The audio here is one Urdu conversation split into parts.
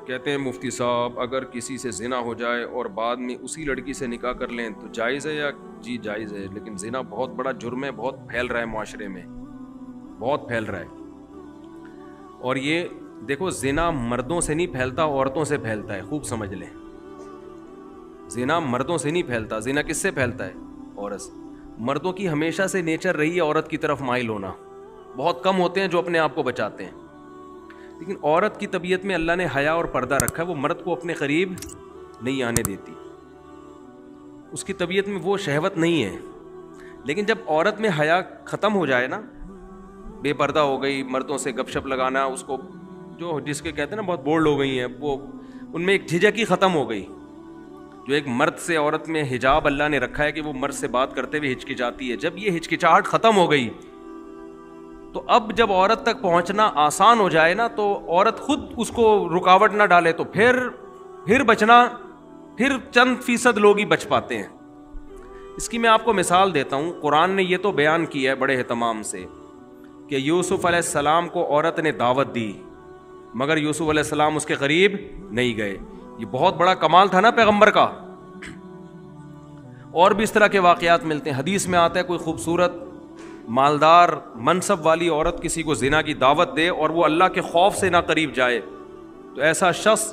کہتے ہیں مفتی صاحب اگر کسی سے زنا ہو جائے اور بعد میں اسی لڑکی سے نکاح کر لیں تو جائز ہے یا جی جائز ہے، لیکن زنا بہت بڑا جرم ہے، بہت پھیل رہا ہے معاشرے میں، بہت پھیل رہا ہے۔ اور یہ دیکھو زنا مردوں سے نہیں پھیلتا، عورتوں سے پھیلتا ہے، خوب سمجھ لیں۔ زنا مردوں سے نہیں پھیلتا، زنا کس سے پھیلتا ہے؟ عورت سے۔ مردوں کی ہمیشہ سے نیچر رہی ہے عورت کی طرف مائل ہونا، بہت کم ہوتے ہیں جو اپنے آپ کو بچاتے ہیں، لیکن عورت کی طبیعت میں اللہ نے حیا اور پردہ رکھا ہے، وہ مرد کو اپنے قریب نہیں آنے دیتی، اس کی طبیعت میں وہ شہوت نہیں ہے۔ لیکن جب عورت میں حیا ختم ہو جائے نا، بے پردہ ہو گئی، مردوں سے گپ شپ لگانا، اس کو جو جس کے کہتے ہیں نا بہت بولڈ ہو گئی ہیں، وہ ان میں ایک جھجک ہی ختم ہو گئی۔ جو ایک مرد سے عورت میں حجاب اللہ نے رکھا ہے کہ وہ مرد سے بات کرتے ہوئے ہچکچاتی ہے، جب یہ ہچکچاہٹ ختم ہو گئی تو اب جب عورت تک پہنچنا آسان ہو جائے نا، تو عورت خود اس کو رکاوٹ نہ ڈالے تو پھر بچنا، پھر چند فیصد لوگ ہی بچ پاتے ہیں۔ اس کی میں آپ کو مثال دیتا ہوں، قرآن نے یہ تو بیان کیا ہے بڑے اہتمام سے کہ یوسف علیہ السلام کو عورت نے دعوت دی مگر یوسف علیہ السلام اس کے قریب نہیں گئے، یہ بہت بڑا کمال تھا نا پیغمبر کا۔ اور بھی اس طرح کے واقعات ملتے ہیں، حدیث میں آتا ہے کوئی خوبصورت مالدار منصب والی عورت کسی کو زنا کی دعوت دے اور وہ اللہ کے خوف سے نہ قریب جائے تو ایسا شخص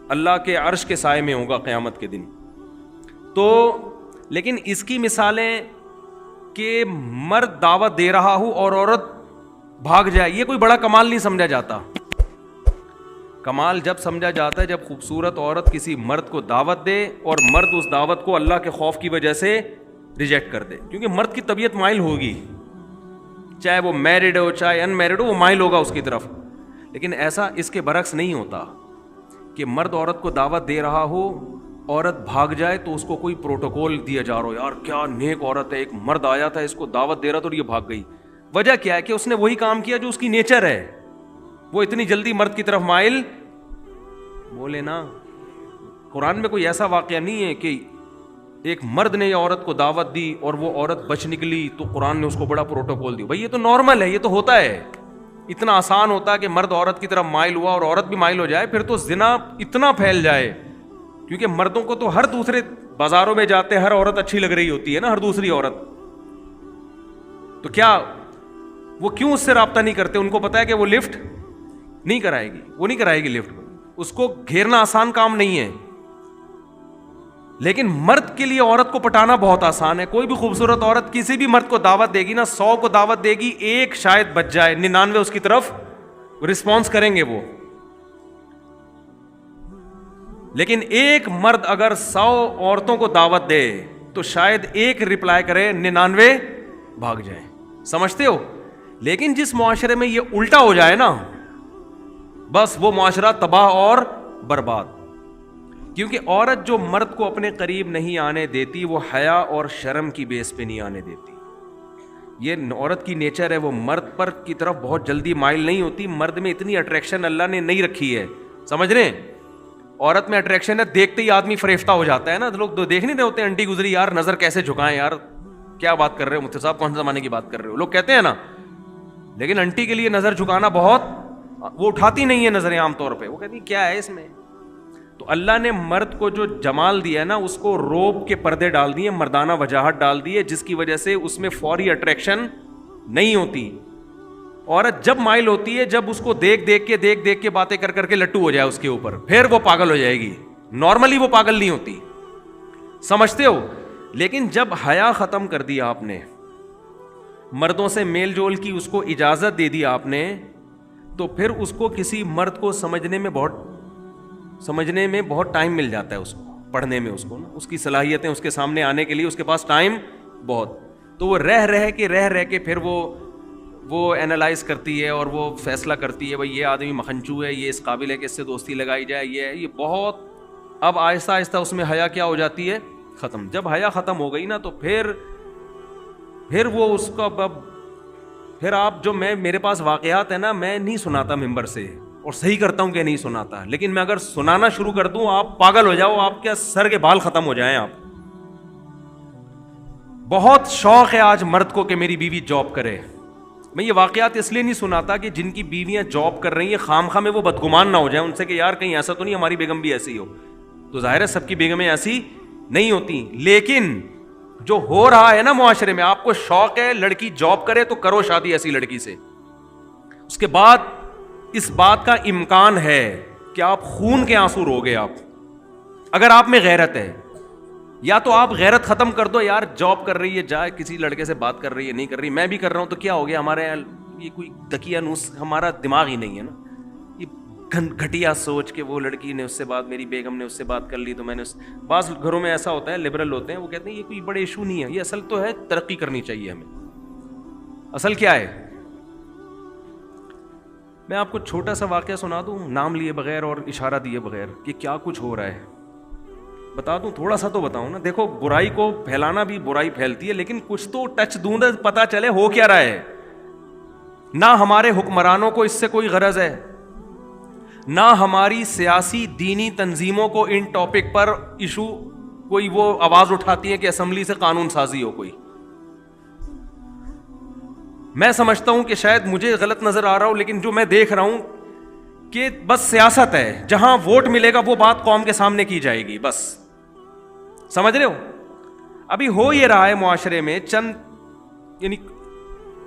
اللہ کے عرش کے سائے میں ہوگا قیامت کے دن۔ تو لیکن اس کی مثالیں کہ مرد دعوت دے رہا ہو اور عورت بھاگ جائے، یہ کوئی بڑا کمال نہیں سمجھا جاتا۔ کمال جب سمجھا جاتا ہے جب خوبصورت عورت کسی مرد کو دعوت دے اور مرد اس دعوت کو اللہ کے خوف کی وجہ سے ریجیکٹ کر دے، کیونکہ مرد کی طبیعت مائل ہوگی، چاہے وہ میرڈ ہو چاہے ان میرڈ ہو، وہ مائل ہوگا اس کی طرف۔ لیکن ایسا اس کے برعکس نہیں ہوتا کہ مرد عورت کو دعوت دے رہا ہو، عورت بھاگ جائے تو اس کو کوئی پروٹوکول دیا جا رہا ہو، یار کیا نیک عورت ہے، ایک مرد آیا تھا اس کو دعوت دے رہا تھا اور یہ بھاگ گئی۔ وجہ کیا ہے کہ اس نے وہی کام کیا جو اس کی نیچر ہے، وہ اتنی جلدی مرد کی طرف مائل بولے نا۔ قرآن میں کوئی ایسا واقعہ نہیں ہے کہ ایک مرد نے یہ عورت کو دعوت دی اور وہ عورت بچ نکلی تو قرآن نے اس کو بڑا پروٹوکول دی۔ بھائی یہ تو نارمل ہے، یہ تو ہوتا ہے، اتنا آسان ہوتا ہے کہ مرد عورت کی طرف مائل ہوا اور عورت بھی مائل ہو جائے، پھر تو زنا اتنا پھیل جائے، کیونکہ مردوں کو تو ہر دوسرے بازاروں میں جاتے ہر عورت اچھی لگ رہی ہوتی ہے نا، ہر دوسری عورت، تو کیا وہ کیوں اس سے رابطہ نہیں کرتے؟ ان کو پتا ہے کہ وہ لفٹ نہیں کرائے گی، وہ نہیں کرائے گی لفٹ، اس کو گھیرنا آسان کام نہیں ہے۔ لیکن مرد کے لیے عورت کو پٹانا بہت آسان ہے۔ کوئی بھی خوبصورت عورت کسی بھی مرد کو دعوت دے گی نا، 100 کو دعوت دے گی، ایک شاید بچ جائے، 99 اس کی طرف رسپانس کریں گے وہ۔ لیکن ایک مرد اگر 100 عورتوں کو دعوت دے تو شاید ایک رپلائی کرے، 99 بھاگ جائیں۔ سمجھتے ہو؟ لیکن جس معاشرے میں یہ الٹا ہو جائے نا، بس وہ معاشرہ تباہ اور برباد، کیونکہ عورت جو مرد کو اپنے قریب نہیں آنے دیتی وہ حیا اور شرم کی بیس پہ نہیں آنے دیتی۔ یہ عورت کی نیچر ہے، وہ مرد پر کی طرف بہت جلدی مائل نہیں ہوتی۔ مرد میں اتنی اٹریکشن اللہ نے نہیں رکھی ہے، سمجھ رہے ہیں؟ عورت میں اٹریکشن ہے، دیکھتے ہی آدمی فریفتہ ہو جاتا ہے نا، لوگ تو دیکھ نہیں رہے ہوتے، انٹی گزری یار نظر کیسے جھکائیں، یار کیا بات کر رہے ہو مفتی صاحب، کون سے زمانے کی بات کر رہے ہو، لوگ کہتے ہیں نا۔ لیکن انٹی کے لیے نظر جھکانا بہت، وہ اٹھاتی نہیں ہے نظریں عام طور پہ، وہ کہتی کیا ہے اس میں۔ تو اللہ نے مرد کو جو جمال دیا ہے نا، اس کو روب کے پردے ڈال دیے، مردانہ وجاہت ڈال دی ہے، جس کی وجہ سے اس میں فوری اٹریکشن نہیں ہوتی۔ عورت جب مائل ہوتی ہے جب اس کو دیکھ دیکھ کے باتیں کر کے لٹو ہو جائے اس کے اوپر، پھر وہ پاگل ہو جائے گی، نارملی وہ پاگل نہیں ہوتی، سمجھتے ہو؟ لیکن جب حیا ختم کر دیا آپ نے، مردوں سے میل جول کی اس کو اجازت دے دی آپ نے، تو پھر اس کو کسی مرد کو سمجھنے میں بہت ٹائم مل جاتا ہے، اس کو پڑھنے میں، اس کو نا اس کی صلاحیتیں اس کے سامنے آنے کے لیے اس کے پاس ٹائم بہت، تو وہ رہ کے پھر وہ اینالائز کرتی ہے اور وہ فیصلہ کرتی ہے بھائی یہ آدمی مکھنچو ہے، یہ اس قابل ہے کہ اس سے دوستی لگائی جائے، یہ بہت، اب آہستہ آہستہ اس میں حیا کیا ہو جاتی ہے؟ ختم۔ جب حیا ختم ہو گئی نا تو پھر وہ اس کا پھر آپ جو میرے پاس واقعات ہیں نا، میں نہیں سناتا ممبر سے، اور صحیح کرتا ہوں کہ نہیں سناتا، لیکن میں اگر سنانا شروع کر دوں آپ پاگل ہو جاؤ، آپ کے سر کے بال ختم ہو جائیں۔ آپ بہت شوق ہے آج مرد کو کہ میری بیوی جاب کرے، میں یہ واقعات اس لیے نہیں سناتا کہ جن کی بیویاں جاب کر رہی ہیں خام خواہ میں وہ بدگمان نہ ہو جائیں ان سے کہ یار کہیں ایسا تو نہیں ہماری بیگم بھی ایسی ہو. تو ظاہر ہے سب کی بیگمیں ایسی نہیں ہوتی, لیکن جو ہو رہا ہے نا معاشرے میں, آپ کو شوق ہے لڑکی جاب کرے تو کرو شادی ایسی لڑکی سے. اس کے بعد اس بات کا امکان ہے کہ آپ خون کے آنسو روگے. آپ اگر آپ میں غیرت ہے, یا تو آپ غیرت ختم کر دو, یار جاب کر رہی ہے جائے کسی لڑکے سے بات کر رہی ہے نہیں کر رہی, میں بھی کر رہا ہوں تو کیا ہو گیا, ہمارے یہ کوئی دکیا نوس, ہمارا دماغ ہی نہیں ہے نا, یہ گھٹیا سوچ کہ وہ لڑکی نے اس سے بات, میری بیگم نے اس سے بات کر لی تو میں نے بعض گھروں میں ایسا ہوتا ہے, لبرل ہوتے ہیں, وہ کہتے ہیں یہ کوئی بڑے ایشو نہیں ہے, یہ اصل تو ہے ترقی کرنی چاہیے ہمیں. اصل کیا ہے؟ میں آپ کو چھوٹا سا واقعہ سنا دوں نام لیے بغیر اور اشارہ دیے بغیر کہ کیا کچھ ہو رہا ہے, بتا دوں تھوڑا سا تو بتاؤں نا. دیکھو برائی کو پھیلانا بھی برائی پھیلتی ہے, لیکن کچھ تو ٹچ دوں نا پتا چلے ہو کیا رہا ہے. نہ ہمارے حکمرانوں کو اس سے کوئی غرض ہے, نہ ہماری سیاسی دینی تنظیموں کو ان ٹاپک پر ایشو کوئی وہ آواز اٹھاتی ہے کہ اسمبلی سے قانون سازی ہو کوئی. میں سمجھتا ہوں کہ شاید مجھے غلط نظر آ رہا ہوں, لیکن جو میں دیکھ رہا ہوں کہ بس سیاست ہے, جہاں ووٹ ملے گا وہ بات قوم کے سامنے کی جائے گی بس. سمجھ رہے ہو؟ ابھی ہو یہ رہا ہے معاشرے میں چند, یعنی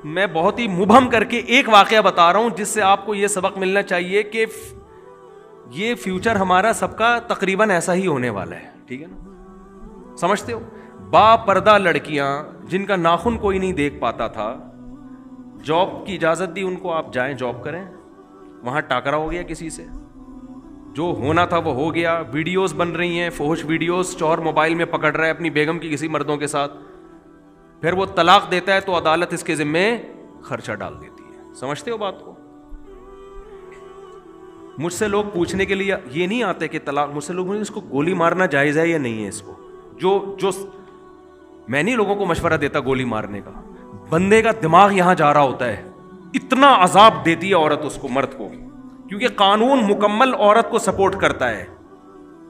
میں بہت ہی مبہم کر کے ایک واقعہ بتا رہا ہوں جس سے آپ کو یہ سبق ملنا چاہیے کہ یہ فیوچر ہمارا سب کا تقریباً ایسا ہی ہونے والا ہے. ٹھیک ہے نا؟ سمجھتے ہو؟ با پردہ لڑکیاں جن کا ناخن کوئی نہیں دیکھ پاتا تھا, جاب کی اجازت دی ان کو, آپ جائیں جاب کریں, وہاں ٹاکرا ہو گیا کسی سے, جو ہونا تھا وہ ہو گیا. ویڈیوز بن رہی ہیں, فحش ویڈیوز, شوہر موبائل میں پکڑ رہا ہے اپنی بیگم کی کسی مردوں کے ساتھ, پھر وہ طلاق دیتا ہے تو عدالت اس کے ذمے خرچہ ڈال دیتی ہے. سمجھتے ہو بات کو؟ مجھ سے لوگ پوچھنے کے لیے یہ نہیں آتے کہ طلاق, مجھ سے لوگ اس کو گولی مارنا جائز ہے یا نہیں ہے. اس کو جو میں نہیں لوگوں کو مشورہ دیتا گولی مارنے کا, بندے کا دماغ یہاں جا رہا ہوتا ہے, اتنا عذاب دیتی ہے عورت اس کو, مرد کو, کیونکہ قانون مکمل عورت کو سپورٹ کرتا ہے.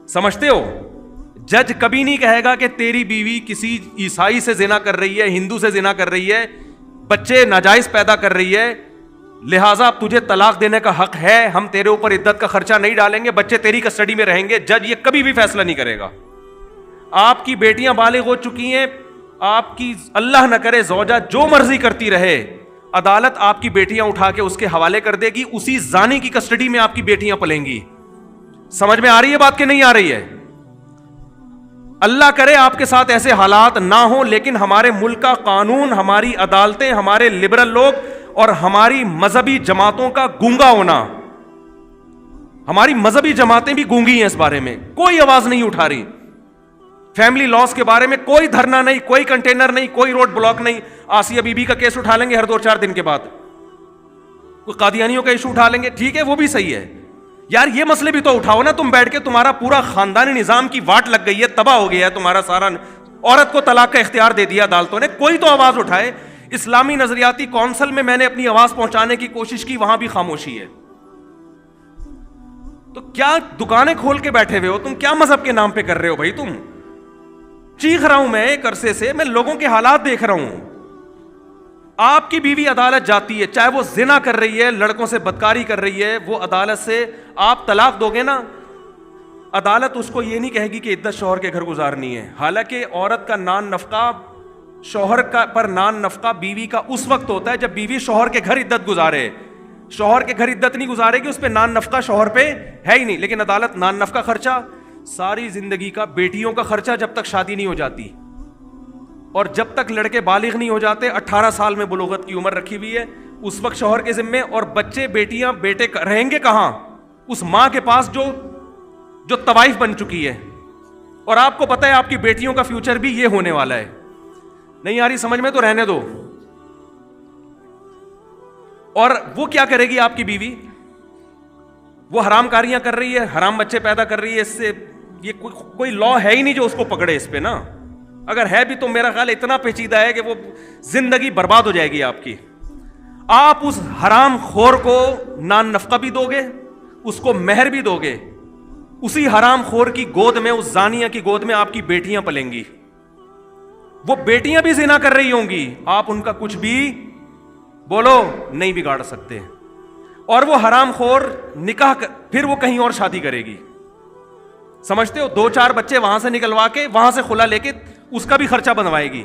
سمجھتے ہو؟ جج کبھی نہیں کہے گا کہ تیری بیوی کسی عیسائی سے زنا کر رہی ہے, ہندو سے زنا کر رہی ہے, بچے ناجائز پیدا کر رہی ہے, لہٰذا تجھے طلاق دینے کا حق ہے, ہم تیرے اوپر عدت کا خرچہ نہیں ڈالیں گے, بچے تیری کسٹڈی میں رہیں گے. جج یہ کبھی بھی فیصلہ نہیں کرے گا. آپ کی بیٹیاں بالغ ہو چکی ہیں, آپ کی اللہ نہ کرے زوجہ جو مرضی کرتی رہے, عدالت آپ کی بیٹیاں اٹھا کے اس کے حوالے کر دے گی, اسی زانی کی کسٹڈی میں آپ کی بیٹیاں پلیں گی. سمجھ میں آ رہی ہے بات کہ نہیں آ رہی ہے؟ اللہ کرے آپ کے ساتھ ایسے حالات نہ ہوں, لیکن ہمارے ملک کا قانون, ہماری عدالتیں, ہمارے لبرل لوگ اور ہماری مذہبی جماعتوں کا گونگا ہونا, ہماری مذہبی جماعتیں بھی گونگی ہیں اس بارے میں, کوئی آواز نہیں اٹھا رہی. فیملی لاس کے بارے میں کوئی دھرنا نہیں, کوئی کنٹینر نہیں, کوئی روڈ بلاک نہیں. آسیہ بی بی کا کیس اٹھا لیں گے ہر 2-4 دن کے بعد, کوئی قادیانیوں کا ایشو اٹھا لیں گے, ٹھیک ہے وہ بھی صحیح ہے. یار یہ مسئلے بھی تو اٹھاؤ نا تم بیٹھ کے, تمہارا پورا خاندانی نظام کی واٹ لگ گئی ہے, تباہ ہو گیا ہے تمہارا سارا, عورت کو طلاق کا اختیار دے دیا عدالتوں نے, کوئی تو آواز اٹھائے. اسلامی نظریاتی کونسل میں میں نے اپنی آواز پہنچانے کی کوشش کی, وہاں بھی خاموشی ہے. تو کیا دکانیں کھول کے بیٹھے ہوئے ہو تم, کیا مذہب کے نام پہ کر رہے ہو بھائی تم؟ چیخ رہا ہوں میں ایک عرصے سے, میں لوگوں کے حالات دیکھ رہا ہوں. آپ کی بیوی عدالت جاتی ہے, چاہے وہ زنا کر رہی ہے, لڑکوں سے بدکاری کر رہی ہے, وہ عدالت سے آپ طلاق دو گے نا, عدالت اس کو یہ نہیں کہے گی کہ عدت شوہر کے گھر گزارنی ہے. حالانکہ عورت کا نان نفقہ, شوہر کا پر نان نفقہ بیوی کا اس وقت ہوتا ہے جب بیوی شوہر کے گھر عدت گزارے. شوہر کے گھر عدت نہیں گزارے گی, اس پہ نان نفقہ شوہر پہ ہے ہی نہیں. لیکن عدالت نان نفقہ خرچہ, ساری زندگی کا بیٹیوں کا خرچہ جب تک شادی نہیں ہو جاتی, اور جب تک لڑکے بالغ نہیں ہو جاتے, 18 سال میں بلوغت کی عمر رکھی ہوئی ہے, اس وقت شوہر کے ذمے. اور بچے بیٹیاں بیٹے رہیں گے کہاں؟ اس ماں کے پاس جو طوائف بن چکی ہے. اور آپ کو پتہ ہے آپ کی بیٹیوں کا فیوچر بھی یہ ہونے والا ہے. نہیں آ رہی سمجھ میں تو رہنے دو. اور وہ کیا کرے گی آپ کی بیوی؟ وہ حرام کاریاں کر رہی ہے, حرام بچے پیدا کر رہی ہے, اس سے یہ کوئی لا ہے ہی نہیں جو اس کو پکڑے اس پہ نا. اگر ہے بھی تو میرا خیال اتنا پیچیدہ ہے کہ وہ زندگی برباد ہو جائے گی آپ کی. آپ اس حرام خور کو نان نفقہ بھی دو گے, اس کو مہر بھی دو گے, اسی حرام خور کی گود میں, اس زانیہ کی گود میں آپ کی بیٹیاں پلیں گی. وہ بیٹیاں بھی زنا کر رہی ہوں گی, آپ ان کا کچھ بھی بولو نہیں بگاڑ سکتے. اور وہ حرام خور نکاح پھر وہ کہیں اور شادی کرے گی, سمجھتے ہو, 2-4 بچے وہاں سے نکلوا کے وہاں سے خلا لے کے اس کا بھی خرچہ بنوائے گی,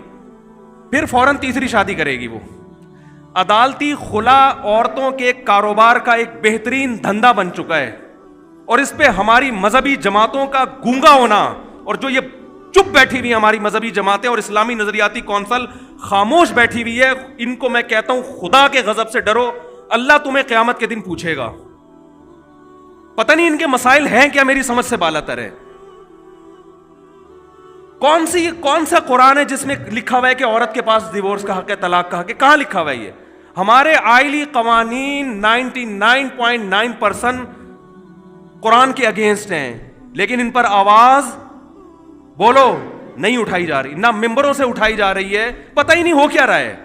پھر فوراً تیسری شادی کرے گی. وہ عدالتی خلا عورتوں کے کاروبار کا ایک بہترین دھندا بن چکا ہے, اور اس پہ ہماری مذہبی جماعتوں کا گونگا ہونا, اور جو یہ چپ بیٹھی ہوئی ہماری مذہبی جماعتیں اور اسلامی نظریاتی کونسل خاموش بیٹھی ہوئی ہے, ان کو میں کہتا ہوں خدا کے غضب سے ڈرو, اللہ تمہیں قیامت کے دن پوچھے گا. پتہ نہیں ان کے مسائل ہیں کیا, میری سمجھ سے بالاتر ہے. کون سا قرآن ہے جس میں لکھا ہوا ہے کہ عورت کے پاس ڈیورس کا حق ہے, طلاق کا حق ہے؟ کہاں لکھا ہوا ہے یہ؟ ہمارے آئلی قوانین 99.9% قرآن کے اگینسٹ ہیں, لیکن ان پر آواز بولو نہیں اٹھائی جا رہی, نہ ممبروں سے اٹھائی جا رہی ہے. پتہ ہی نہیں ہو کیا رہا ہے.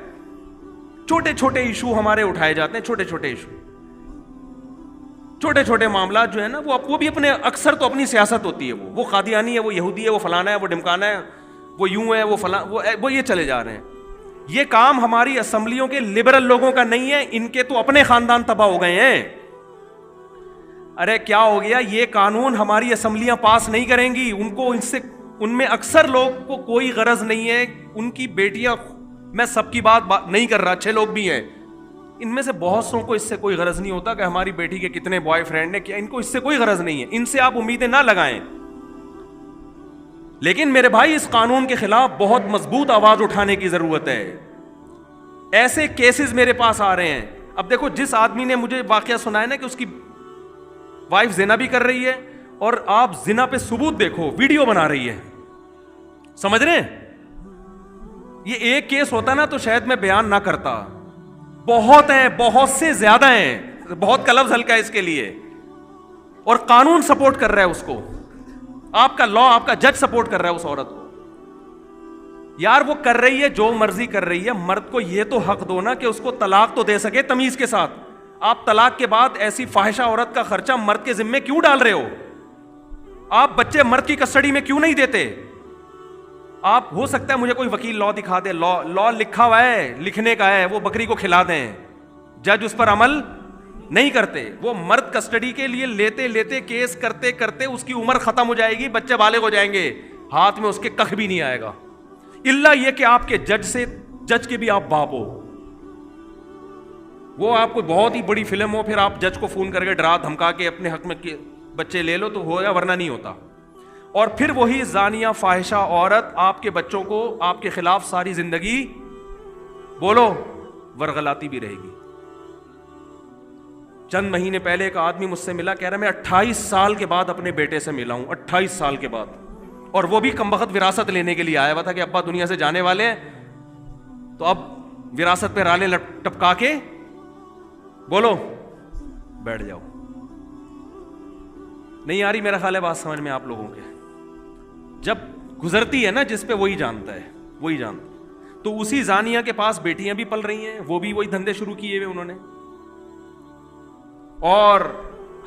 چھوٹے چھوٹے ایشو ہمارے اٹھائے جاتے ہیں, چھوٹے چھوٹے ایشو, چھوٹے چھوٹے معاملات جو ہے نا, وہ بھی اپنے اکثر تو اپنی سیاست ہوتی ہے. وہ قادیانی ہے, وہ یہودی ہے, وہ فلانا ہے, وہ ڈمکانا ہے, وہ یوں ہے, وہ فلاں, وہ یہ چلے جا رہے ہیں. یہ کام ہماری اسمبلیوں کے لبرل لوگوں کا نہیں ہے, ان کے تو اپنے خاندان تباہ ہو گئے ہیں. ارے کیا ہو گیا, یہ قانون ہماری اسمبلیاں پاس نہیں کریں گی. ان میں اکثر لوگ کو کوئی غرض نہیں ہے, ان کی بیٹیاں, میں سب کی بات نہیں کر رہا, اچھے لوگ بھی ہیں, ان میں سے بہت سو کو اس سے کوئی غرض نہیں ہوتا کہ ہماری بیٹی کے کتنے بوائے فرینڈ ہیں, کیا ان کو اس سے کوئی غرض نہیں ہے. ان سے آپ امیدیں نہ لگائیں. لیکن میرے بھائی, اس قانون کے خلاف بہت مضبوط آواز اٹھانے کی ضرورت ہے. ایسے کیسز میرے پاس آ رہے ہیں. اب دیکھو, جس آدمی نے مجھے واقعہ سنایا نا کہ اس کی وائف زنا بھی کر رہی ہے, اور آپ زنا پہ ثبوت دیکھو, ویڈیو بنا رہی ہے, سمجھ رہے ہیں؟ یہ ایک کیس ہوتا نا تو شاید میں بیان نہ کرتا. بہت ہیں, بہت سے زیادہ ہیں, بہت کا لفظ ہلکا ہے اس کے لیے, اور قانون سپورٹ کر رہا ہے اس کو. آپ کا لا, آپ کا جج سپورٹ کر رہا ہے اس عورت کو. یار وہ کر رہی ہے, جو مرضی کر رہی ہے, مرد کو یہ تو حق دو نا کہ اس کو طلاق تو دے سکے تمیز کے ساتھ. آپ طلاق کے بعد ایسی فاحشہ عورت کا خرچہ مرد کے ذمے کیوں ڈال رہے ہو؟ آپ بچے مرد کی کسٹڈی میں کیوں نہیں دیتے؟ آپ, ہو سکتا ہے مجھے کوئی وکیل لا دکھا دے, لا لکھا ہوا ہے, لکھنے کا ہے, وہ بکری کو کھلا دیں, جج اس پر عمل نہیں کرتے. وہ مرد کسٹڈی کے لیے لیتے لیتے, کیس کرتے کرتے اس کی عمر ختم ہو جائے گی, بچے بالغ ہو جائیں گے, ہاتھ میں اس کے کخ بھی نہیں آئے گا, الا یہ کہ آپ کے جج کے بھی آپ باپ ہو. وہ آپ کو بہت ہی بڑی فلم ہو, پھر آپ جج کو فون کر کے ڈرا دھمکا کے اپنے حق میں بچے لے لو تو ہو یا, ورنہ نہیں ہوتا. اور پھر وہی زانیہ فاحشہ عورت آپ کے بچوں کو آپ کے خلاف ساری زندگی بولو ورغلاتی بھی رہے گی. چند مہینے پہلے ایک آدمی مجھ سے ملا, کہہ رہا میں 28 سال کے بعد اپنے بیٹے سے ملا ہوں, 28 سال کے بعد, اور وہ بھی کمبخت وراثت لینے کے لیے آیا ہوا تھا کہ ابا دنیا سے جانے والے ہیں, تو اب وراثت پہ رالے ٹپکا کے بولو بیٹھ جاؤ. نہیں آ رہی میرا خیال ہے بات سمجھ میں آپ لوگوں کے؟ جب گزرتی ہے نا جس پہ, وہی جانتا ہے, وہی جانتا ہے. تو اسی زانیہ کے پاس بیٹیاں بھی پل رہی ہیں, وہ بھی وہی دھندے شروع کیے ہوئے انہوں نے. اور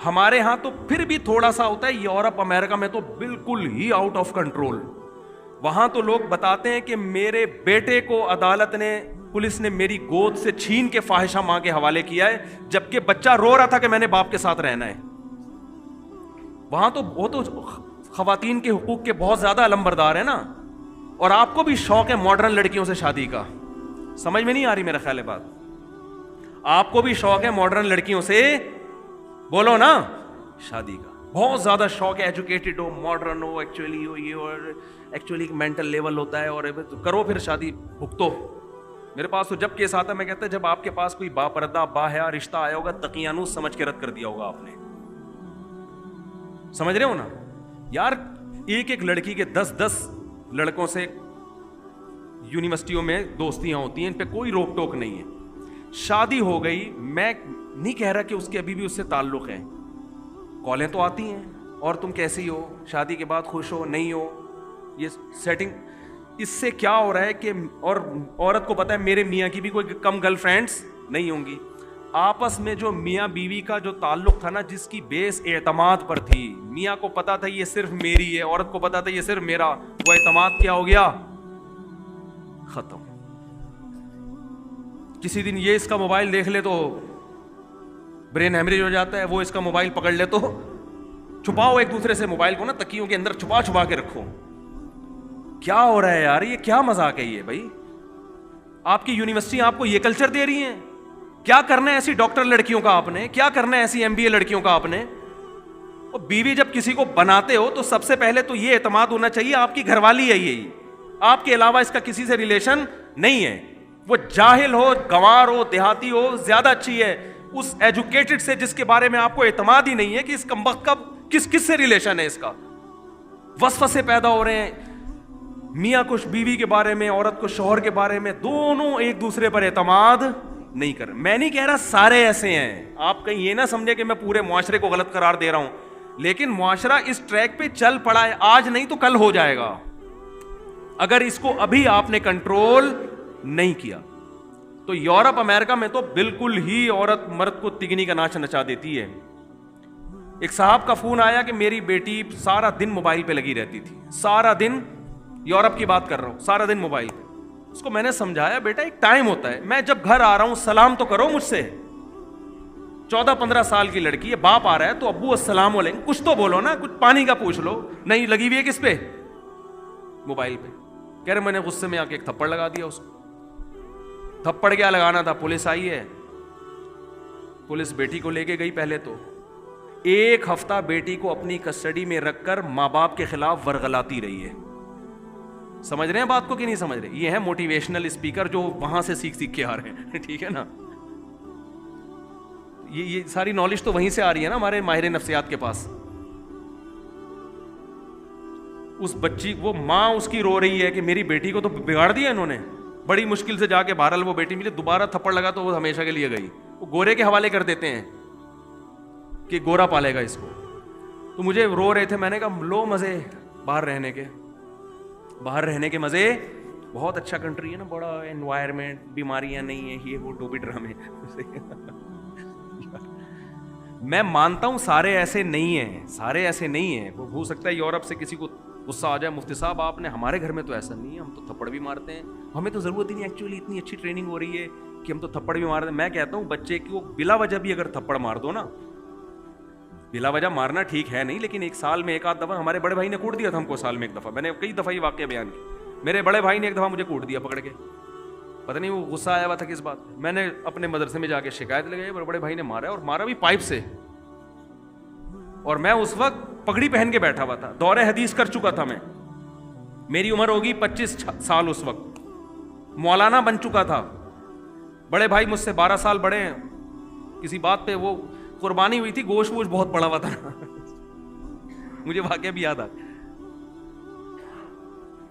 ہمارے ہاں تو پھر بھی تھوڑا سا ہوتا ہے, یورپ امریکہ میں تو بالکل ہی آؤٹ آف کنٹرول. وہاں تو لوگ بتاتے ہیں کہ میرے بیٹے کو عدالت نے, پولیس نے میری گود سے چھین کے فاحشہ ماں کے حوالے کیا ہے, جبکہ بچہ رو رہا تھا کہ میں نے باپ کے ساتھ رہنا ہے. وہاں تو وہ تو خواتین کے حقوق کے بہت زیادہ علمبردار ہیں نا. اور آپ کو بھی شوق ہے ماڈرن لڑکیوں سے شادی کا, سمجھ میں نہیں آ رہی میرا خیال ہے بات؟ آپ کو بھی شوق ہے ماڈرن لڑکیوں سے بولو نا شادی کا, بہت زیادہ شوق ہے, ایجوکیٹڈ ہو, ماڈرن ہو, ایکچولی ہو یہ, اور ایکچولی مینٹل لیول ہوتا ہے, اور کرو پھر شادی بھگتو. میرے پاس تو جب کیس آتا ہے میں کہتا ہے جب آپ کے پاس کوئی با پردہ با حیا رشتہ آیا ہوگا, تقیانوس سمجھ کے رد کر دیا ہوگا آپ نے. سمجھ رہے ہو نا یار؟ ایک ایک لڑکی کے 10 لڑکوں سے یونیورسٹیوں میں دوستیاں ہوتی ہیں, ان پہ کوئی روک ٹوک نہیں ہے. شادی ہو گئی, میں نہیں کہہ رہا کہ اس کے ابھی بھی اس سے تعلق ہے, کالیں تو آتی ہیں, اور تم کیسی ہو, شادی کے بعد خوش ہو نہیں ہو, یہ سیٹنگ. اس سے کیا ہو رہا ہے کہ, اور عورت کو پتا ہے میرے میاں کی بھی کوئی کم گرل فرینڈس نہیں ہوں گی. آپس میں جو میاں بیوی کا جو تعلق تھا نا, جس کی بیس اعتماد پر تھی, میاں کو پتا تھا یہ صرف میری ہے, عورت کو پتا تھا یہ صرف میرا, وہ اعتماد کیا ہو گیا؟ ختم. کسی دن یہ اس کا موبائل دیکھ لے تو برین ہیمریج ہو جاتا ہے, وہ اس کا موبائل پکڑ لے تو چھپاؤ ایک دوسرے سے موبائل کو نا, تکیوں کے اندر چھپا چھپا کے رکھو. کیا ہو رہا ہے یار, یہ کیا مذاق ہے یہ بھائی؟ آپ کی یونیورسٹی آپ کو یہ کلچر دے رہی ہیں؟ کیا کرنا ہے ایسی ڈاکٹر لڑکیوں کا آپ نے, کیا کرنا ہے ایسی MBA لڑکیوں کا آپ نے؟ اور بیوی جب کسی کو بناتے ہو تو سب سے پہلے تو یہ اعتماد ہونا چاہیے آپ کی گھر والی ہے, یہی آپ کے علاوہ اس کا کسی سے ریلیشن نہیں ہے. وہ جاہل ہو, گنوار ہو, دیہاتی ہو, زیادہ اچھی ہے اس ایجوکیٹڈ سے جس کے بارے میں آپ کو اعتماد ہی نہیں ہے کہ اس کمبخت کا کس سے ریلیشن ہے. اس کا وسوسے پیدا ہو رہے ہیں, میاں کو بیوی کے بارے میں, عورت کو شوہر کے بارے میں, دونوں ایک دوسرے پر اعتماد نہیں کر. میں نہیں کہہ رہا سارے ایسے ہیں, آپ کہیں یہ نہ سمجھے کہ میں پورے معاشرے کو غلط قرار دے رہا ہوں, لیکن معاشرہ اس ٹریک پہ چل پڑا ہے, آج نہیں تو کل ہو جائے گا اگر اس کو ابھی آپ نے کنٹرول نہیں کیا. تو یورپ امریکہ میں تو بالکل ہی عورت مرد کو تگنی کا ناچ نچا دیتی ہے. ایک صاحب کا فون آیا کہ میری بیٹی سارا دن موبائل پہ لگی رہتی تھی, سارا دن, یورپ کی بات کر رہا ہوں, سارا دن موبائل پہ. اس کو میں نے سمجھایا بیٹا ایک ٹائم ہوتا ہے, میں جب گھر آ رہا ہوں سلام تو کرو مجھ سے. 14-15 سال کی لڑکی ہے, باپ آ رہا ہے تو ابو السلام علیکم کچھ تو بولو نا, کچھ پانی کا پوچھ لو. نہیں, لگی ہوئی ہے کس پہ؟ موبائل پہ. کہہ رہے میں نے غصے میں آ کے ایک تھپڑ لگا دیا اس کو. تھپڑ کیا لگانا تھا, پولیس آئی ہے, پولیس بیٹی کو لے کے گئی. پہلے تو 1 ہفتہ بیٹی کو اپنی کسٹڈی میں رکھ کر ماں باپ کے خلاف ورغلاتی رہی ہے. سمجھ رہے ہیں بات کو کہ نہیں سمجھ رہے؟ یہ ہے موٹیویشنل اسپیکر جو وہاں سے سیکھ کے آ رہے ہیں, ٹھیک ہے نا. یہ ساری نالج تو وہیں سے آ رہی ہے نا ہمارے ماہر نفسیات کے پاس. اس بچی, وہ ماں اس کی رو رہی ہے کہ میری بیٹی کو تو بگاڑ دیا انہوں نے. بڑی مشکل سے جا کے بہرحال وہ بیٹی ملی, دوبارہ تھپڑ لگا تو وہ ہمیشہ کے لیے گئی. وہ گورے کے حوالے کر دیتے ہیں کہ گورا پالے گا اس کو. تو مجھے رو رہے تھے, میں نے کہا لو مزے باہر رہنے کے, باہر رہنے کے مزے, بہت اچھا کنٹری ہے نا, بڑا انوائرمنٹ, بیماریاں نہیں ہیں, یہ وہ ٹوپی ڈرامے. میں مانتا ہوں سارے ایسے نہیں ہیں, سارے ایسے نہیں ہیں. وہ ہو سکتا ہے یورپ سے کسی کو غصہ آ جائے, مفتی صاحب آپ نے, ہمارے گھر میں تو ایسا نہیں ہے, ہم تو تھپڑ بھی مارتے ہیں, ہمیں تو ضرورت ہی نہیں, ایکچولی اتنی اچھی ٹریننگ ہو رہی ہے کہ ہم تو تھپڑ بھی مارتے ہیں. میں کہتا ہوں بچے کو بلا وجہ بھی اگر تھپڑ مار دو نا, بلا وجہ مارنا ٹھیک ہے نہیں, لیکن 1 سال میں 1 آدھ دفعہ, ہمارے بڑے بھائی نے کوٹ دیا تھا ہم کو سال میں 1 دفعہ. میں نے کئی دفعہ یہ واقعہ بیان کیا, میرے بڑے بھائی نے 1 دفعہ مجھے کوٹ دیا پکڑ کے, پتہ نہیں وہ غصہ آیا ہوا تھا کس بات. میں نے اپنے مدرسے میں جا کے شکایت لگائی, بڑے بھائی نے مارا, اور مارا بھی پائپ سے. اور میں اس وقت پگڑی پہن کے بیٹھا ہوا تھا, دور حدیث کر چکا تھا میں, میری عمر ہوگی 25 سال اس وقت, مولانا بن چکا تھا. بڑے بھائی مجھ سے 12 سال بڑے ہیں. کسی بات پہ وہ قربانی ہوئی تھی, گوشت ووشت بہت پڑا ہوا تھا. مجھے واقعہ بھی یاد آ,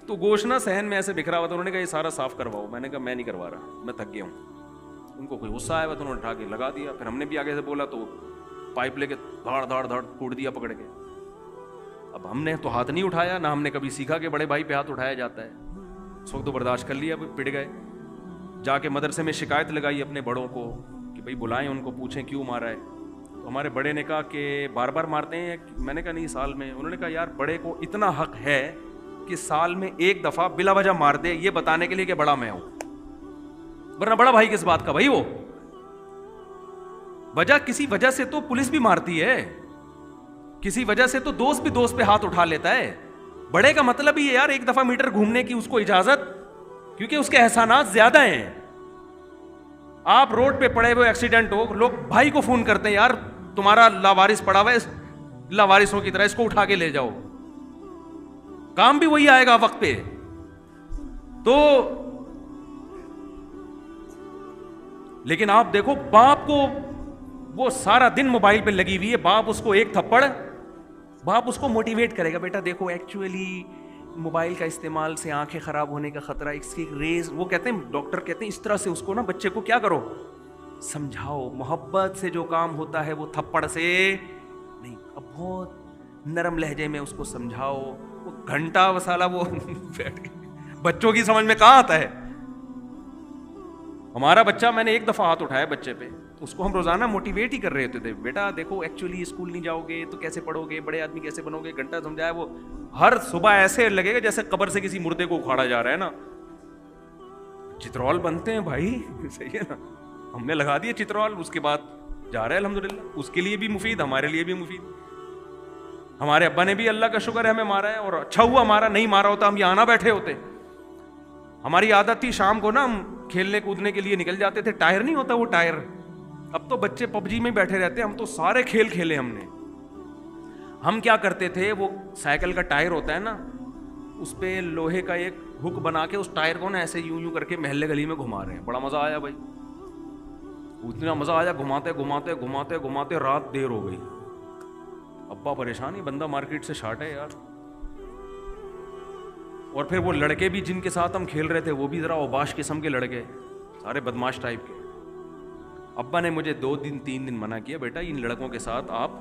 تو گوشت نا صحن میں ایسے بکھرا ہوا تھا. انہوں نے کہا یہ سارا صاف کرواؤ. میں نے کہا میں نہیں کروا رہا, میں تھک گیا ہوں. ان کو کوئی غصہ آیا ہوا تو انہوں نے اٹھا کے لگا دیا. پھر ہم نے بھی آگے سے بولا تو پائپ لے کے دھاڑ دھاڑ دھاڑ کوٹ دیا پکڑ کے. اب ہم نے تو ہاتھ نہیں اٹھایا, نہ ہم نے کبھی سیکھا کہ بڑے بھائی پہ ہاتھ اٹھایا جاتا ہے. اس وقت تو برداشت کر لیا, پٹ گئے. جا کے مدرسے میں شکایت لگائی اپنے بڑوں کو کہ بھائی بلائیں ان کو, پوچھیں کیوں مارا ہے. تو ہمارے بڑے نے کہا کہ بار بار مارتے ہیں. میں نے کہا نہیں, سال میں. انہوں نے کہا یار بڑے کو اتنا حق ہے کہ سال میں 1 دفعہ بلا وجہ مار دے, یہ بتانے کے لیے کہ بڑا میں ہوں, ورنہ بڑا بھائی کس بات کا بھائی. وہ وجہ کسی وجہ سے تو پولیس بھی مارتی ہے, کسی وجہ سے تو دوست بھی دوست پہ ہاتھ اٹھا لیتا ہے. بڑے کا مطلب ہی ہے یار 1 دفعہ میٹر گھومنے کی اس کو اجازت, کیونکہ اس کے احسانات زیادہ ہیں. آپ روڈ پہ پڑے ہوئے ایکسیڈنٹ ہو, لوگ بھائی کو فون کرتے ہیں یار تمہارا لاوارث پڑا ہوا ہے, لاوارثوں کی طرح اس کو اٹھا کے لے جاؤ. کام بھی وہی آئے گا وقت پہ. تو لیکن آپ دیکھو باپ کو, وہ سارا دن موبائل پہ لگی ہوئی ہے, باپ اس کو 1 تھپڑ, باپ اس کو موٹیویٹ کرے گا, بیٹا دیکھو ایکچولی موبائل کا استعمال سے آنکھیں خراب ہونے کا خطرہ, اس کی ریز, وہ کہتے ہیں ڈاکٹر کہتے ہیں اس طرح سے اس کو نا بچے کو کیا کرو, سمجھاؤ. محبت سے جو کام ہوتا ہے وہ تھپڑ سے نہیں. اب بہت نرم لہجے میں اس کو سمجھاؤ. وہ گھنٹہ وسالہ وہ بچوں کی سمجھ میں کہاں آتا ہے. ہمارا بچہ, میں نے 1 دفعہ ہاتھ اٹھایا بچے پہ, اس کو ہم روزانہ موٹیویٹ ہی کر رہے ہوتے تھے, بیٹا دیکھو ایکچولی اسکول نہیں جاؤ گے تو کیسے پڑھو گے, بڑے آدمی کیسے بنو گے. گھنٹہ سمجھایا. وہ ہر صبح ایسے لگے گا جیسے قبر سے کسی مردے کو اکھاڑا جا رہا ہے نا. چترول بنتے ہیں بھائی, صحیح ہے نا, ہم نے لگا دیا چترول, اس کے بعد جا رہے ہیں الحمدللہ, اس کے لیے بھی مفید, ہمارے لیے بھی مفید. ہمارے ابا نے بھی اللہ کا شکر ہے ہمیں مارا ہے, اور اچھا ہوا مارا, نہیں مارا ہوتا ہم یہاں نہ بیٹھے ہوتے. ہماری عادت تھی شام کو نا ہم کھیلنے کودنے کے لیے نکل جاتے تھے, ٹائر نہیں ہوتا وہ ٹائر, اب تو بچے پب جی میں بیٹھے رہتے ہیں, ہم تو سارے کھیل کھیلے ہم نے. ہم کیا کرتے تھے, وہ سائیکل کا ٹائر ہوتا ہے نا, اس پہ لوہے کا ایک ہک بنا کے اس ٹائر کو نا ایسے یوں یوں کر کے محلے گلی میں گھما رہے ہیں. بڑا مزہ آیا بھائی, اتنا مزہ آیا, گھماتے گھماتے گھماتے گھماتے رات دیر ہو گئی. ابا پریشان ہی, بندہ مارکیٹ سے شارٹ ہے یار. اور پھر وہ لڑکے بھی جن کے ساتھ ہم کھیل رہے تھے وہ بھی ذرا اوباش قسم کے لڑکے, سارے بدماش ٹائپ کے. ابا نے مجھے 2 دن 3 دن منع کیا, بیٹا ان لڑکوں کے ساتھ آپ,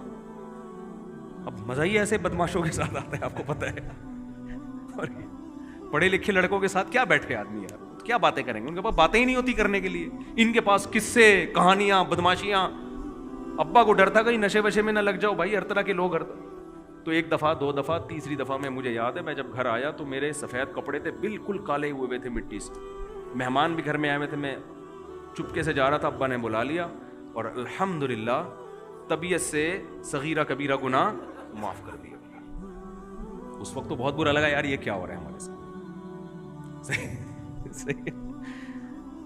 اب مزہ ہی ایسے بدماشوں کے ساتھ آتا ہے آپ کو پتہ ہے, اور پڑھے لکھے لڑکوں کے ساتھ کیا بیٹھ کے آدمی یار, کیا باتیں کریں گے, ان کے پاس باتیں ہی نہیں ہوتی کرنے کے لیے, ان کے پاس قصے کہانیاں بدماشیاں. ابا کو ڈر تھا کہیں نشے وشے میں نہ لگ جاؤ بھائی, ہر طرح کے لوگ. تو 1 دفعہ 2 دفعہ, تیسری دفعہ میں مجھے یاد ہے میں جب گھر آیا تو میرے سفید کپڑے تھے بالکل کالے ہوئے تھے مٹی سے, مہمان بھی گھر میں آئے ہوئے تھے, میں چپکے سے جا رہا تھا, ابا نے بلا لیا اور الحمدللہ طبیعت سے صغیرہ کبیرہ گناہ معاف کر دیا. اس وقت تو بہت برا لگا یار, یہ کیا ہو رہا ہے ہمارے ساتھ. صحیح.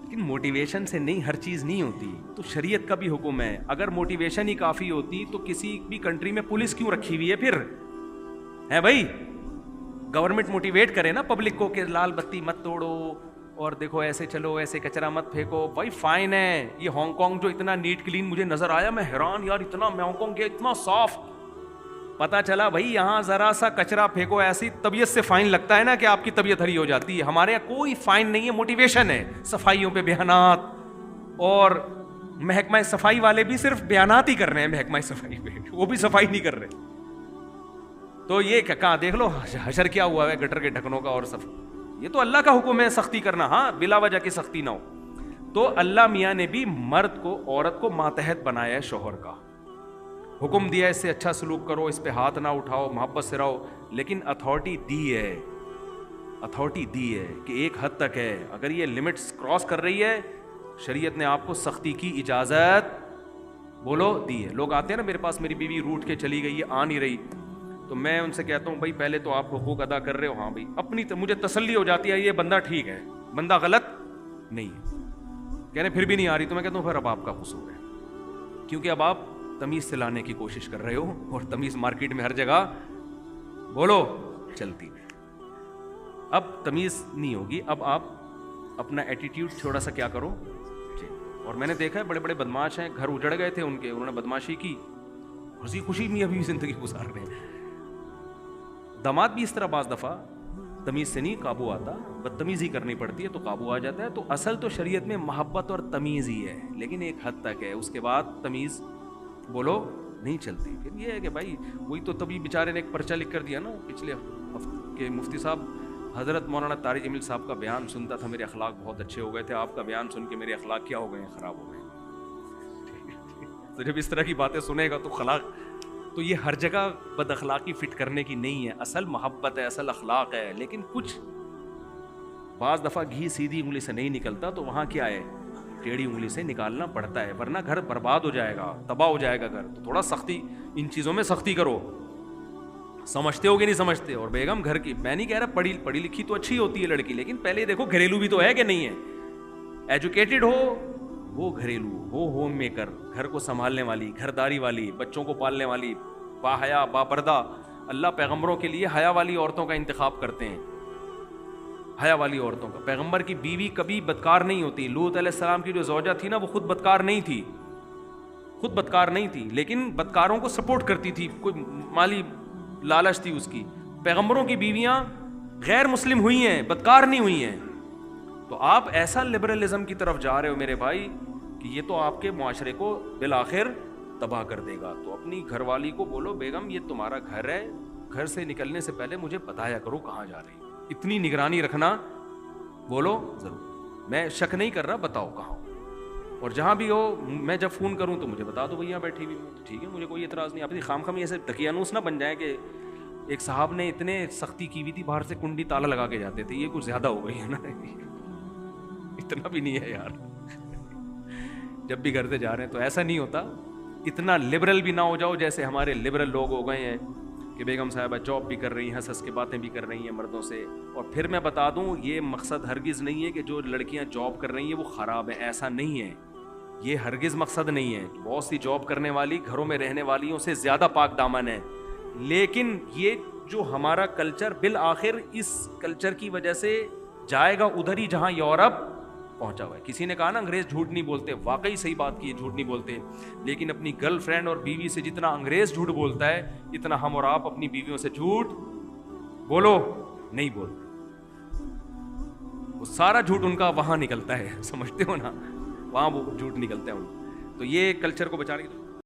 لیکن موٹیویشن سے نہیں, ہر چیز نہیں ہوتی. تو شریعت کا بھی حکم ہے, اگر موٹیویشن ہی کافی ہوتی تو کسی بھی کنٹری میں پولیس کیوں رکھی ہوئی ہے پھر, ہے بھائی. گورنمنٹ موٹیویٹ کرے نا پبلک کو کہ لال بتی مت توڑو, اور دیکھو ایسے چلو, ایسے کچرا مت پھینکو. بھائی فائن ہے. یہ ہانگ کانگ جو اتنا نیٹ کلین مجھے نظر آیا, میں حیران یار, اتنا ہانگ کانگ گیا اتنا صاف, پتا چلا بھائی یہاں ذرا سا کچرا پھینکو ایسی طبیعت سے فائن لگتا ہے نا کہ آپ کی طبیعت ہری ہو جاتی ہے. ہمارے یہاں کوئی فائن نہیں ہے, موٹیویشن ہے. صفائیوں پہ بیانات, اور محکمہ صفائی والے بھی صرف بیانات ہی کر رہے ہیں محکمہ صفائی پہ, وہ بھی صفائی نہیں کر رہے. تو یہ کہاں دیکھ لو حشر کیا ہوا ہے گٹر کے ڈھکنوں کا, اور سب یہ تو اللہ کا حکم ہے سختی کرنا, ہاں بلا وجہ کی سختی نہ ہو. تو اللہ میاں نے بھی مرد کو, عورت کو ماتحت بنایا ہے شوہر کا, حکم دیا ہے اس سے اچھا سلوک کرو, اس پہ ہاتھ نہ اٹھاؤ, محبت سے رہو. لیکن اتھارٹی دی ہے, اتھارٹی دی ہے کہ ایک حد تک ہے, اگر یہ لمٹس کراس کر رہی ہے شریعت نے آپ کو سختی کی اجازت بولو دی ہے. لوگ آتے ہیں نا میرے پاس, میری بیوی روٹ کے چلی گئی ہے, آ نہیں رہی, تو میں ان سے کہتا ہوں بھائی پہلے تو آپ حقوق ادا کر رہے ہو, ہاں بھائی اپنی مجھے تسلی ہو جاتی ہے یہ بندہ ٹھیک ہے, بندہ غلط نہیں ہے. کہہ رہے پھر بھی نہیں آ رہی, تو میں کہتا ہوں پھر اب آپ کا قصور ہے, کیونکہ اب آپ تمیز سے لانے کی کوشش کر رہے ہو, اور تمیز مارکیٹ میں ہر جگہ بولو چلتی ہے. اب تمیز نہیں ہوگی, اب آپ اپنا ایٹیٹیوڈ تھوڑا سا کیا کرو. اور میں نے دیکھا ہے بڑے بڑے بدماش ہیں, گھر اجڑ گئے تھے ان کے, انہوں نے بدماشی کی, ہنسی خوشی میں ابھی زندگی گزار رہے ہیں. داماد بھی اس طرح بعض دفعہ تمیز سے نہیں قابو آتا, بدتمیزی کرنی پڑتی ہے تو قابو آ جاتا ہے. تو اصل تو شریعت میں محبت اور تمیز ہی ہے, لیکن ایک حد تک ہے, اس کے بعد تمیز بولو نہیں چلتی. پھر یہ ہے کہ بھائی وہی تو تبھی بیچارے نے ایک پرچہ لکھ کر دیا نا پچھلے ہفتے کہ مفتی صاحب, حضرت مولانا طارق جمیل صاحب کا بیان سنتا تھا, میرے اخلاق بہت اچھے ہو گئے تھے, آپ کا بیان سن کے میرے اخلاق کیا ہو گئے ہیں, خراب ہو گئے. تو جب اس طرح کی باتیں سنے گا تو اخلاق, تو یہ ہر جگہ بد اخلاقی فٹ کرنے کی نہیں ہے, اصل محبت ہے, اصل اخلاق ہے. لیکن کچھ بعض دفعہ گھی سیدھی انگلی سے نہیں نکلتا, تو وہاں کیا ہے, ٹیڑھی انگلی سے نکالنا پڑتا ہے, ورنہ گھر برباد ہو جائے گا, تباہ ہو جائے گا گھر. تو تھوڑا سختی, ان چیزوں میں سختی کرو. سمجھتے ہو کہ نہیں سمجھتے؟ اور بیگم گھر کی, میں نہیں کہہ رہا پڑھی لکھی تو اچھی ہوتی ہے لڑکی, لیکن پہلے دیکھو گھریلو بھی تو ہے کہ نہیں ہے. ایجوکیٹڈ ہو وہ گھریلو ہو, ہوم میکر, گھر کو سنبھالنے والی, گھرداری والی, بچوں کو پالنے والی, با حیا با پردہ. اللہ پیغمبروں کے لیے حیا والی عورتوں کا انتخاب کرتے ہیں, حیا والی عورتوں کا. پیغمبر کی بیوی کبھی بدکار نہیں ہوتی. لوط علیہ السلام کی جو زوجہ تھی نا وہ خود بدکار نہیں تھی, خود بدکار نہیں تھی, لیکن بدکاروں کو سپورٹ کرتی تھی, کوئی مالی لالچ تھی اس کی. پیغمبروں کی بیویاں غیر مسلم ہوئی ہیں, بدکار نہیں ہوئی ہیں. تو آپ ایسا لبرلزم کی طرف جا رہے ہو میرے بھائی کہ یہ تو آپ کے معاشرے کو بالآخر تباہ کر دے گا. تو اپنی گھر والی کو بولو بیگم یہ تمہارا گھر ہے, گھر سے نکلنے سے پہلے مجھے بتایا کرو کہاں جا رہی, اتنی نگرانی رکھنا. بولو ضرور, میں شک نہیں کر رہا, بتاؤ کہاں ہو, اور جہاں بھی ہو میں جب فون کروں تو مجھے بتا دو بھائی یہاں بیٹھی ہوئی ہوں, ٹھیک ہے, مجھے کوئی اعتراض نہیں. آپ خام ایسے دقیانوس نہ بن جائے کہ ایک صاحب نے اتنے سختی کی ہوئی تھی, باہر سے کنڈی تالا لگا کے جاتے تھے, یہ کچھ زیادہ ہو گئی ہے نا. اتنا بھی نہیں ہے یار. جب بھی گھر سے جا رہے ہیں تو ایسا نہیں ہوتا, اتنا لبرل بھی نہ ہو جاؤ جیسے ہمارے لبرل لوگ ہو گئے ہیں کہ بیگم صاحبہ جاب بھی کر رہی ہیں, ہنس ہنس کے باتیں بھی کر رہی ہیں مردوں سے. اور پھر میں بتا دوں, یہ مقصد ہرگز نہیں ہے کہ جو لڑکیاں جاب کر رہی ہیں وہ خراب ہیں, ایسا نہیں ہے, یہ ہرگز مقصد نہیں ہے. بہت سی جاب کرنے والی گھروں میں رہنے والیوں سے زیادہ پاک دامن ہے. لیکن یہ جو ہمارا کلچر بالآخر اس کلچر کی وجہ سے جائے گا ادھر ہی جہاں یورپ پہنچا ہوا ہے. کسی نے کہا نا انگریز جھوٹ نہیں بولتے, واقعی صحیح بات کی ہے, جھوٹ نہیں بولتے. لیکن اپنی گرل فرینڈ اور بیوی سے جتنا انگریز جھوٹ بولتا ہے اتنا ہم اور آپ اپنی بیویوں سے جھوٹ بولو نہیں بولتے. وہ سارا جھوٹ ان کا وہاں نکلتا ہے, سمجھتے ہو نا, وہاں وہ جھوٹ نکلتا ہے ان. تو یہ کلچر کو بچانے کی